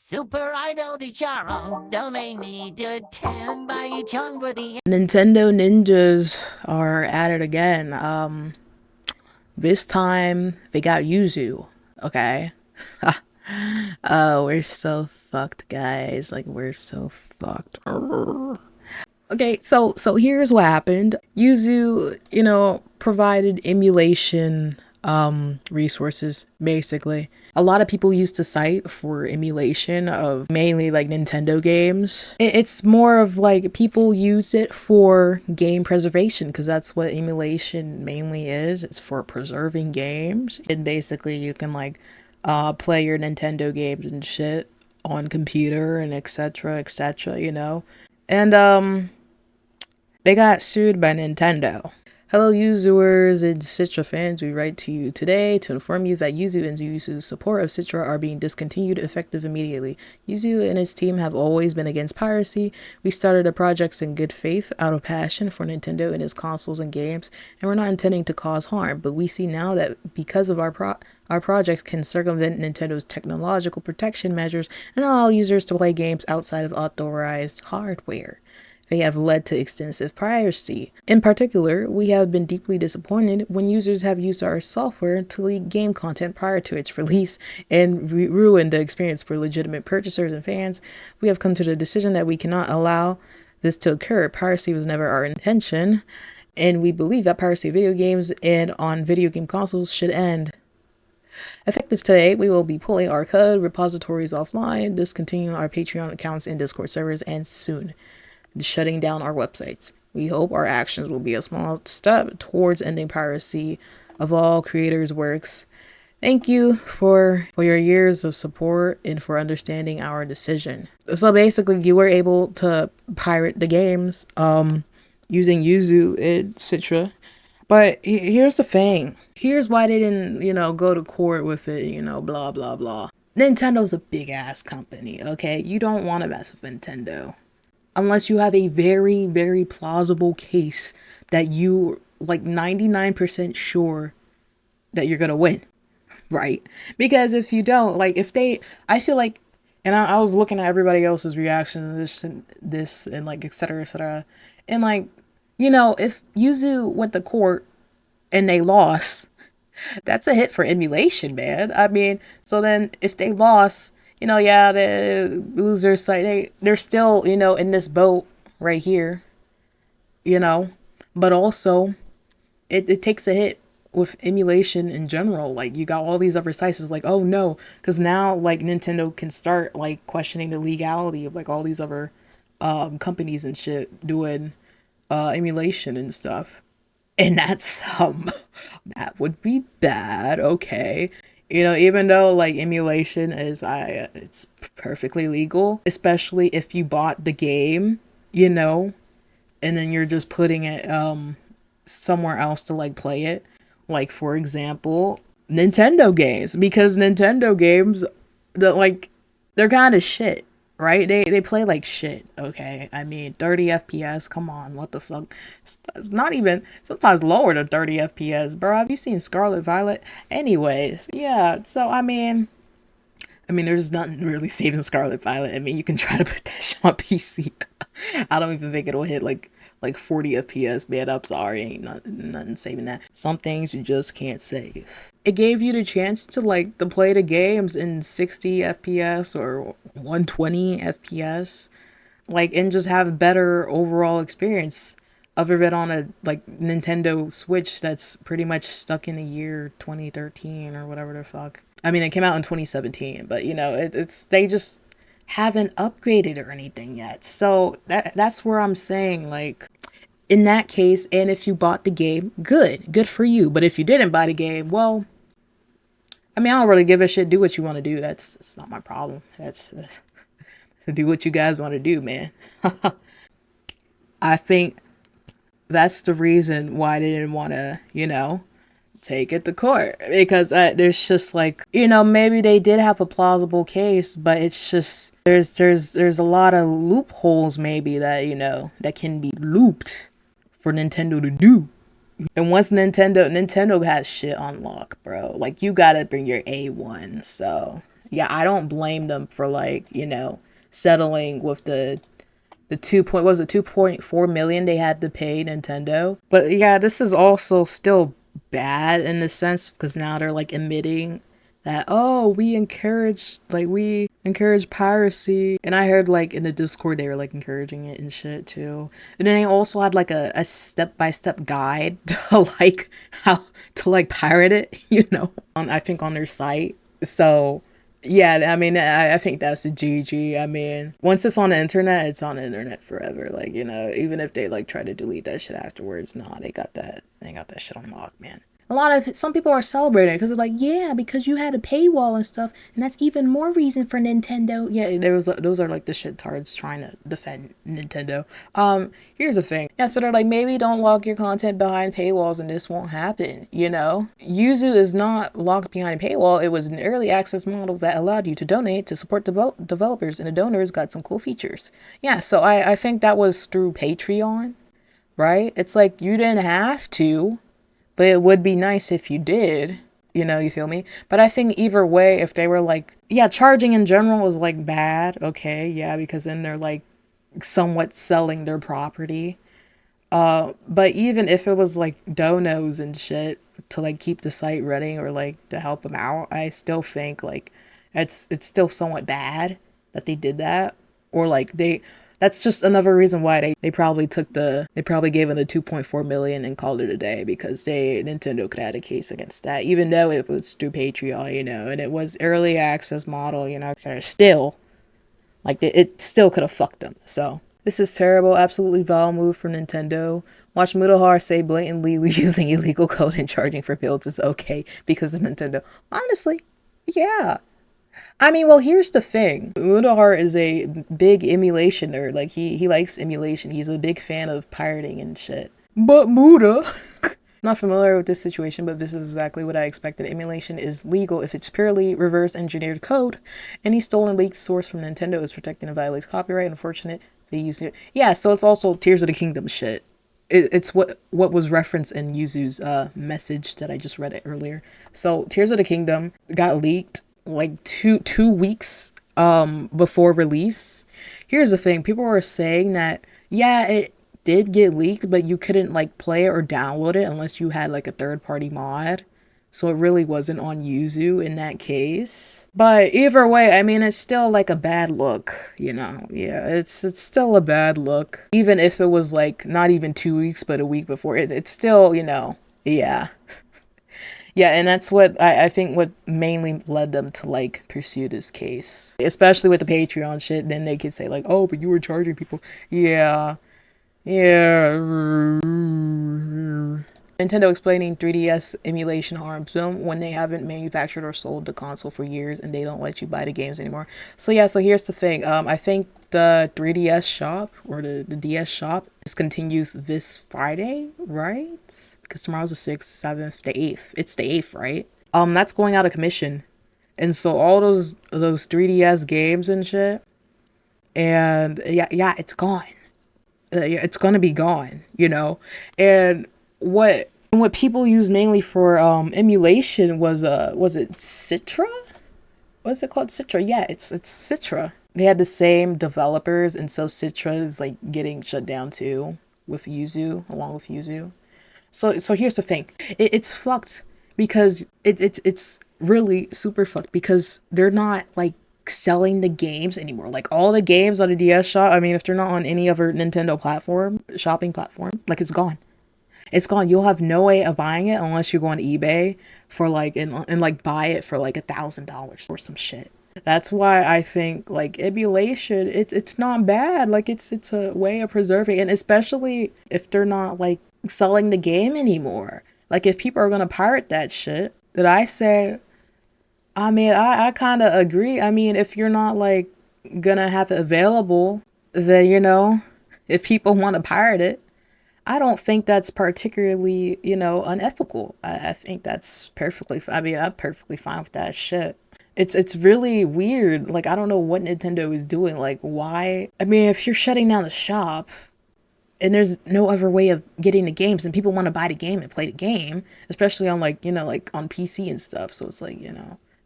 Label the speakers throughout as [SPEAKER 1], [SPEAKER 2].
[SPEAKER 1] Super Idol di Charo, donate me to 10 by Chung for the
[SPEAKER 2] Nintendo ninjas are at it again. This time they got Yuzu. Okay. Oh, we're so fucked, guys. Like we're so fucked. Okay, so here's what happened. Yuzu, provided emulation resources basically. A lot of people use the site for emulation of mainly like Nintendo games. It's more of like people use it for game preservation because that's what emulation mainly is. It's for preserving games. And basically you can like play your Nintendo games and shit on computer and etc, And they got sued by Nintendo. Hello, Yuzus and Citra fans. We write to you today to inform you that Yuzu and Yuzus support of Citra are being discontinued effective immediately. Yuzu and his team have always been against piracy. We started the projects in good faith, out of passion for Nintendo and its consoles and games, and we're not intending to cause harm. But we see now that because of our projects can circumvent Nintendo's technological protection measures and allow users to play games outside of authorized hardware. They have led to extensive piracy. In particular, we have been deeply disappointed when users have used our software to leak game content prior to its release and ruin the experience for legitimate purchasers and fans. We have come to the decision that we cannot allow this to occur. Piracy was never our intention, and we believe that piracy of video games and on video game consoles should end. Effective today, we will be pulling our code repositories offline, discontinuing our Patreon accounts and Discord servers, and soon shutting down our websites. We hope our actions will be a small step towards ending piracy of all creators' works. Thank you for your years of support and for understanding our decision. So basically, you were able to pirate the games using Yuzu and Citra. But here's the thing. Here's why they didn't, go to court with it, blah, blah, blah. Nintendo's a big ass company, okay? You don't want to mess with Nintendo unless you have a very, very plausible case that you like 99% sure that you're gonna win, right? Because if you don't, like if they, I feel like, and I was looking at everybody else's reaction to this and like etc, and like, if Yuzu went to court and they lost, that's a hit for emulation, man. I mean, so then if they lost, yeah, the losers side, they're still, in this boat right here, but also it takes a hit with emulation in general. Like you got all these other sites like, oh no, because now like Nintendo can start like questioning the legality of like all these other companies and shit doing emulation and stuff. And that's that would be bad, okay? Even though like emulation is it's perfectly legal, especially if you bought the game, and then you're just putting it somewhere else to like play it. Like for example, Nintendo games, because Nintendo games they're kind of shit, right? They play like shit, okay? I mean, 30 FPS, come on, what the fuck? Not even, sometimes lower than 30 FPS, bro. Have you seen Scarlet Violet? Anyways, yeah, so there's nothing really saving Scarlet Violet. I mean, you can try to put that shit on PC. I don't even think it'll hit like 40 FPS, man. I'm sorry, ain't nothing saving that. Some things you just can't save. It gave you the chance to to play the games in 60 FPS or 120 FPS, and just have better overall experience other than on a Nintendo Switch that's pretty much stuck in the year 2013 or whatever the fuck. I mean, it came out in 2017, but it's they just haven't upgraded or anything yet. So that's where I'm saying in that case, and if you bought the game, good for you. But if you didn't buy the game, well, I don't really give a shit. Do what you want to do. It's not my problem. That's to do what you guys want to do, man. I think that's the reason why they didn't want to, take it to court, because there's just maybe they did have a plausible case, but it's just there's a lot of loopholes maybe that can be looped for Nintendo to do. And once Nintendo has shit on lock, bro, you gotta bring your A1. So Yeah, I don't blame them for like, settling with the 2.4 million they had to pay Nintendo. But yeah, this is also still bad in the sense because now they're like admitting that, oh, we encourage piracy. And I heard like in the Discord they were like encouraging it and shit too. And then they also had like a step-by-step guide to like how to like pirate it, I think on their site. So yeah, I mean, I think that's a GG. I mean, once it's on the internet, it's on the internet forever. Like, even if they like try to delete that shit afterwards, nah, they got that shit on lock, man. Some people are celebrating because they're like, yeah, because you had a paywall and stuff, and that's even more reason for Nintendo. Yeah, those are like the shit tards trying to defend Nintendo. Here's the thing. Yeah, so they're like, maybe don't lock your content behind paywalls and this won't happen, Yuzu is not locked behind a paywall. It was an early access model that allowed you to donate to support developers, and the donors got some cool features. Yeah, so I think that was through Patreon, right? It's like you didn't have to, but it would be nice if you did, you feel me? But I think either way, if they were like, yeah, charging in general was like bad, okay, yeah, because then they're like somewhat selling their property. But even if it was like donos and shit to like keep the site running or like to help them out, I still think like it's still somewhat bad that they did that. Or like that's just another reason why they probably gave them the 2.4 million and called it a day, because Nintendo could have had a case against that, even though it was through Patreon, and it was early access model, etc. Still, like it still could have fucked them. So this is terrible, absolutely vile move from Nintendo. Watch Mutahar say blatantly using illegal code and charging for builds is okay because of Nintendo. Honestly, yeah. I mean, well, here's the thing. Mutahar is a big emulation nerd. Like, he likes emulation. He's a big fan of pirating and shit. But Muta... I'm not familiar with this situation, but this is exactly what I expected. Emulation is legal if it's purely reverse engineered code. Any stolen leaked source from Nintendo is protected and violates copyright. Unfortunate, they use it. Yeah, so it's also Tears of the Kingdom shit. It's what was referenced in Yuzu's message that I just read it earlier. So Tears of the Kingdom got leaked like two weeks before release. Here's the thing, people were saying that yeah, it did get leaked, but you couldn't like play it or download it unless you had like a third-party mod, so it really wasn't on Yuzu in that case. But either way, I mean, it's still like a bad look, yeah, it's still a bad look, even if it was like not even 2 weeks but a week before. It's still, yeah. Yeah, and that's what I think what mainly led them to like pursue this case, especially with the Patreon shit. Then they could say like, oh, but you were charging people. Yeah. Nintendo explaining 3DS emulation harms them when they haven't manufactured or sold the console for years and they don't let you buy the games anymore. So yeah, so here's the thing. I think the 3DS shop or the DS shop discontinues this Friday, right? Because tomorrow's the 6th, 7th, the 8th. It's the 8th, right? That's going out of commission. And so all those 3DS games and shit, and yeah, it's gone. It's gonna be gone, and what people use mainly for emulation was it Citra? What's it called? Citra. Yeah, it's Citra. They had the same developers, and so Citra is like getting shut down too with Yuzu, along with Yuzu. So here's the thing, it's fucked because it's really super fucked because they're not like selling the games anymore. Like all the games on the DS shop, I mean, if they're not on any other Nintendo shopping platform, like it's gone. It's gone. You'll have no way of buying it unless you go on eBay for like and like buy it for like $1,000 or some shit. That's why I think like emulation, it's not bad. Like it's a way of preserving, and especially if they're not like selling the game anymore. Like if people are gonna pirate that shit, did I say? I mean, I kind of agree. I mean, if you're not like gonna have it available, then if people want to pirate it, I don't think that's particularly unethical. I think that's perfectly. I mean, I'm perfectly fine with that shit. It's really weird. Like I don't know what Nintendo is doing. Like why? I mean, if you're shutting down the shop, and there's no other way of getting the games, and people want to buy the game and play the game, especially on like like on PC and stuff. So it's like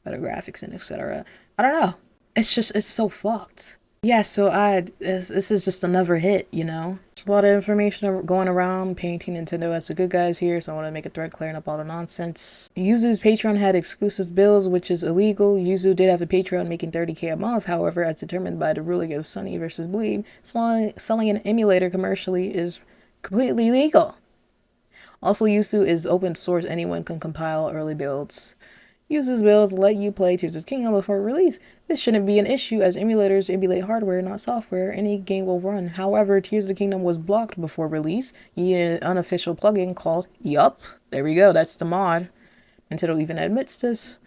[SPEAKER 2] better graphics and etc. I don't know. It's so fucked. Yeah, so this is just another hit, you know? There's a lot of information going around painting Nintendo as the good guys here, so I want to make a thread clearing up all the nonsense. Yuzu's Patreon had exclusive bills, which is illegal. Yuzu did have a Patreon making 30K a month, however, as determined by the ruling of Sunny versus Bleed, selling an emulator commercially is completely legal. Also, Yuzu is open source, anyone can compile early builds. Yuzu's builds let you play Tears of the Kingdom before release. This shouldn't be an issue as emulators emulate hardware, not software. Any game will run. However, Tears of the Kingdom was blocked before release. You need an unofficial plugin called Yup. There we go, that's the mod. Nintendo even admits this.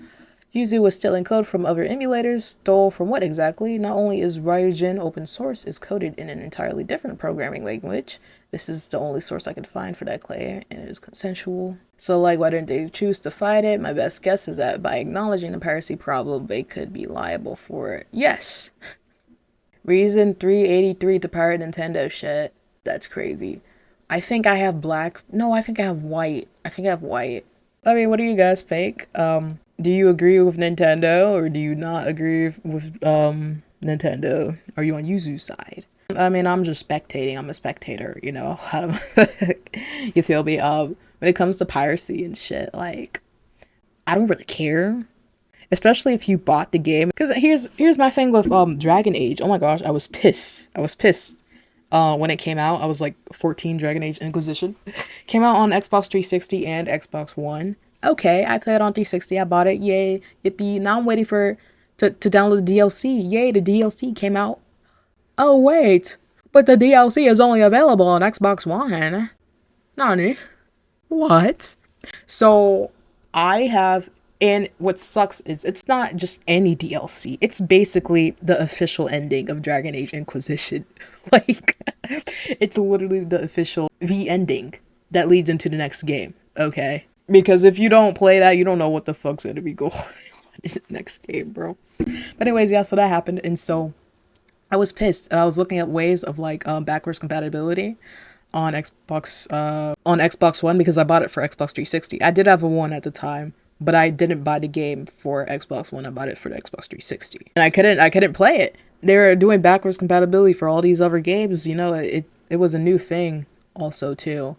[SPEAKER 2] Yuzu was stealing code from other emulators. Stole from what exactly? Not only is Ryujin open source, it's coded in an entirely different programming language. This is the only source I could find for that claim, and it is consensual. So, like, why didn't they choose to fight it? My best guess is that by acknowledging the piracy problem, they could be liable for it. Yes! Reason 383 to pirate Nintendo shit. That's crazy. I think I have black. No, I think I have white. I think I have white. I mean, what do you guys think? Do you agree with Nintendo, or do you not agree with Nintendo? Are you on Yuzu's side? I mean, I'm just spectating. I'm a spectator, you know. You feel me? When it comes to piracy and shit, like, I don't really care. Especially if you bought the game. Because here's my thing with Dragon Age. Oh my gosh, I was pissed. When it came out. I was like 14, Dragon Age Inquisition. Came out on Xbox 360 and Xbox One. Okay, I played on 360. I bought it. Yay. Yippee. Now I'm waiting to download the DLC. Yay, the DLC came out. Oh, wait. But the DLC is only available on Xbox One. Nani? What? So, I have... And what sucks is it's not just any DLC. It's basically the official ending of Dragon Age Inquisition. Like, it's literally the ending that leads into the next game. Okay? Because if you don't play that, you don't know what the fuck's going to be going on in the next game, bro. But anyways, yeah, so that happened. And so I was pissed. And I was looking at ways of, like, backwards compatibility on Xbox One because I bought it for Xbox 360. I did have a one at the time. But I didn't buy the game for Xbox One. I bought it for the Xbox 360. And I couldn't play it. They were doing backwards compatibility for all these other games. You know, it was a new thing also, too.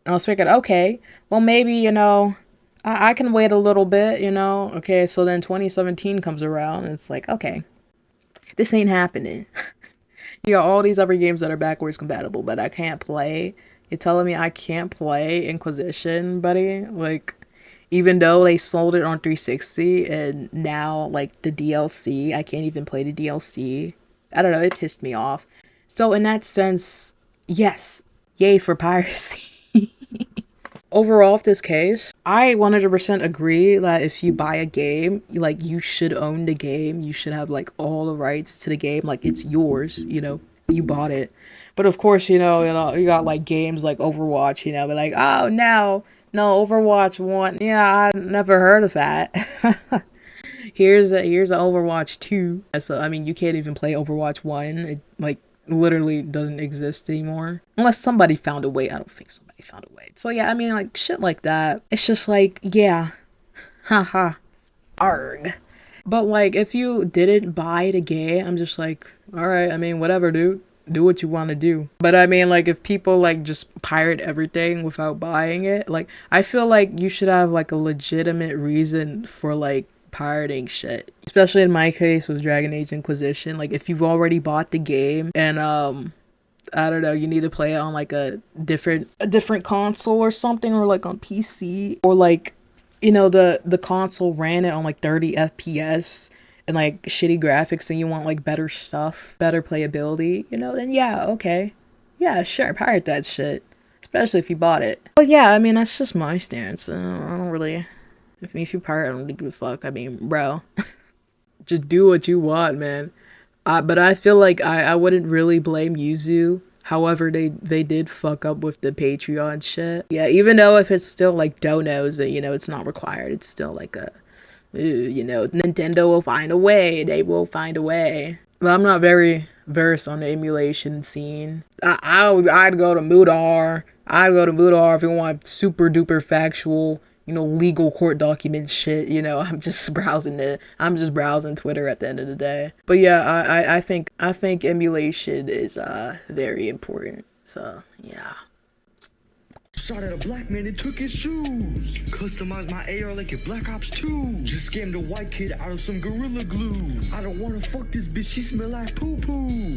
[SPEAKER 2] And I was thinking, okay, well, maybe, you know, I can wait a little bit, you know. Okay, so then 2017 comes around, and it's like, okay, this ain't happening. You got all these other games that are backwards compatible, but I can't play. You're telling me I can't play Inquisition, buddy? Like... Even though they sold it on 360 and now, like, the DLC, I can't even play the DLC. I don't know, it pissed me off. So in that sense, yes, yay for piracy. Overall, with this case, I 100% agree that if you buy a game, like, you should own the game. You should have, like, all the rights to the game. Like, it's yours, you know, you bought it. But of course, you know, you got, like, games like Overwatch, you know, but like, oh, no, Overwatch 1. Yeah, I never heard of that. Here's a Overwatch 2. So, I mean, you can't even play Overwatch 1. It, like, literally doesn't exist anymore. Unless somebody found a way. I don't think somebody found a way. So, yeah, I mean, like, shit like that. It's just like, yeah. Haha. Arg. But, like, if you didn't buy the game, I'm just like, alright, I mean, whatever, dude. Do what you want to do. But I mean, like, if people, like, just pirate everything without buying it, like, I feel like you should have, like, a legitimate reason for, like, pirating shit. Especially in my case with Dragon Age Inquisition. Like, if you've already bought the game and, I don't know, you need to play it on, like, a different console or something, or, like, on PC, or, like, you know, the console ran it on, like, 30 FPS, and, like, shitty graphics, and you want, like, better stuff, better playability, you know, then yeah, okay. Yeah, sure, pirate that shit. Especially if you bought it. But yeah, I mean, that's just my stance. I don't really... If you pirate, I don't give a fuck. I mean, bro. Just do what you want, man. But I feel like I wouldn't really blame Yuzu. However, they did fuck up with the Patreon shit. Yeah, even though if it's still, like, donos, you know, it's not required. It's still, like, a... You know, Nintendo will find a way. They will find a way. But I'm not very versed on the emulation scene. I'd go to Moodar. I'd go to Moodar if you want super duper factual legal court document shit. I'm just browsing Twitter at the end of the day. But yeah, I think emulation is very important. So yeah.
[SPEAKER 3] Shot at a black man and took his shoes. Customized my AR like a Black Ops 2. Just scammed a white kid out of some Gorilla Glue. I don't wanna fuck this bitch, she smell like poo poo.